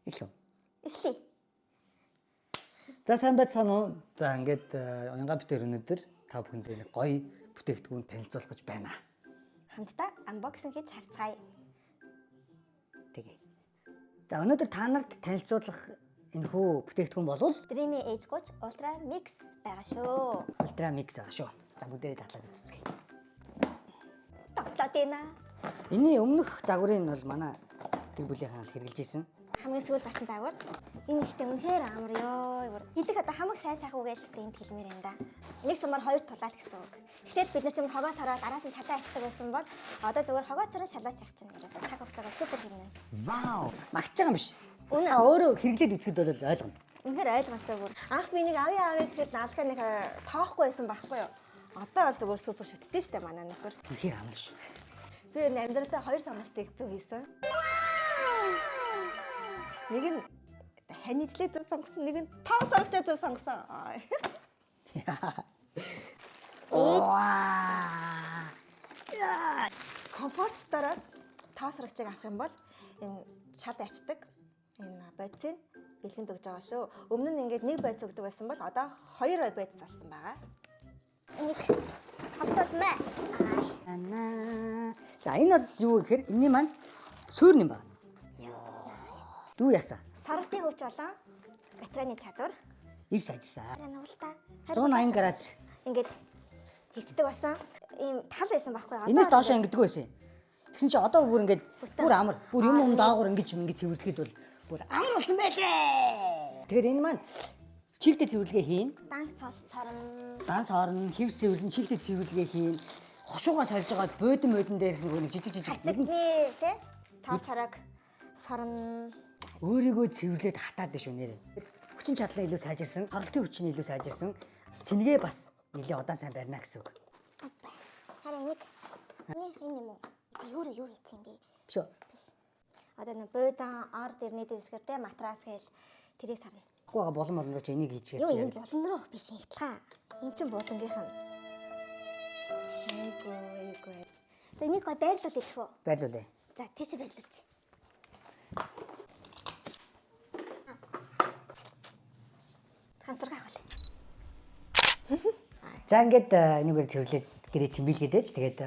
Эхлэв. Эхлэе. За сайн байцгаана уу? За ингээд уянга битэр өнөдөр та бүхэндээ нэг гоё бүтээгдэхүүн танилцуулах гэж байна. Хамтдаа unboxing хийж харцгаая. Тэгээ. За өнөөдөр та нарт танилцуулах энэхүү бүтээгдэхүүн бол Dreamy Age 30 Ultra Mix байгаа шүү. Ultra Mix байгаа шүү. За бүгдээрээ татлаад үзцгээе. Тоглоод байна. Энийн өмнөх загварыг бол манай гэр бүлийнхэн хэрэгжилж исэн. Хамгийн сүүл гарсан загвар. Энэ ихтэй үнэхээр амар ёо. Хэлэх одоо хамаг сайн сайхан үгээл энд хэлмээр юм да. Нэг сумаар хоёр тулаад гэсэн үг. Эхлээд бид нар ч хогоос хараад араас нь шалаа арчдаг байсан бол одоо зүгээр хогоос цараа шалаач арчин ерөөсөө цаг хугацаагаар супер хэмнэ. Вау! Магтж байгаа юм биш. Үнэ. Өөрөө хэрэглээд үзэхэд бол ойлгоно. Үнэхээр ойлгомжтой бүр. Анх би нэг авъя гэхэд наалгаа нэг тоохгүй байсан байхгүй юу? Одоо бол зүгээр супер шүтдэж штэ манай нөхөр. Үнэхээр амар шүү. Би амьдралдаа хоёр сонголтыг зөв хийсэн. Нэг нь ханижлээ зөв сонгосон, нэг нь тав саргачаа зөв сонгосон. Ваа! Комфорт стараас тав саргачааг авах юм бол энэ шал ачдаг энэ бодисыг бэлгэнд өгж байгаа шүү. Өмнө нь ингээд нэг бодис өгдөг байсан бол одоо хоёр бодис болсон байгаа. Нэг хавтад мэ. За энэ бол юу гэхээр энэний маань суурь юм байна. Юу яасан? Саргалтын хүч болон батарейны чадвар. 9 ажилласан. Энэ уултаа 180 градус. ингээд хөвтдөг болсон. Ийм тал байсан байхгүй юу? Энэс доошоо ингэдэг байсан. Тэгсэн чи одоо бүр ингээд бүр амар. Бүр юм даагуур ингэж цэвэрлэхэд бол бүр амар болсон байлээ. Тэгэхээр энэ маань чигтэй цэвэрлэгээ хийн. Дан сорн, хевс цэвэрлэн чигтэй цэвэрлэгээ хийн. Хошуугаа сольж байгаа бөөдөн дээр нэг жижиг хацагны тий тав сараг сорн өөрийгөө цэвэрлээд хатаад шүү нэрээ. Хүчин чадлаа илүү сайжирсан, хоролтын хүчин илүү сайжирсан. Цэнгээ бас нэлээ удаан сайн барина гэсэн үг. хараа энэ юм уу? Юу хийх юм бэ? Биш үү? Биш. Одоо нэг буудан ор дэрний дэвсгэр те матрас гээл тэрийг сарна. Гуйга болон руу ч энийг хийчихээ. Юу энэ болон руу биш ихтлаа. Энд чинь болонгийнх нь. Эйгөө. За энийг гоо байрлуул идэх үү? Байрлуулъя. За тийшээ байрлуулчих. Хамтраг авах уу? За ингээд энийгээр цэвэрлээд гэрээ цэмбилгээд ээж. Тэгээд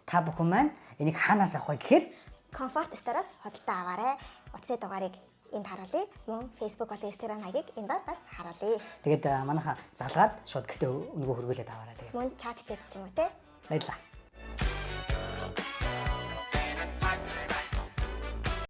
та бүхэн маань энийг хаанаас авах вэ гэхээр Комфорт стараас хөдөлтөй аваарай. Утасны дугаарыг энд харуулъя. Мөн Facebook болон Instagram хаягийг энд бас харуулъя. тэгээд манайха залгаад шууд гэртээ өнгөө хөргүүлээд аваарай. Тэгээд Мөн чат чийд ч юм уу те. баярлалаа.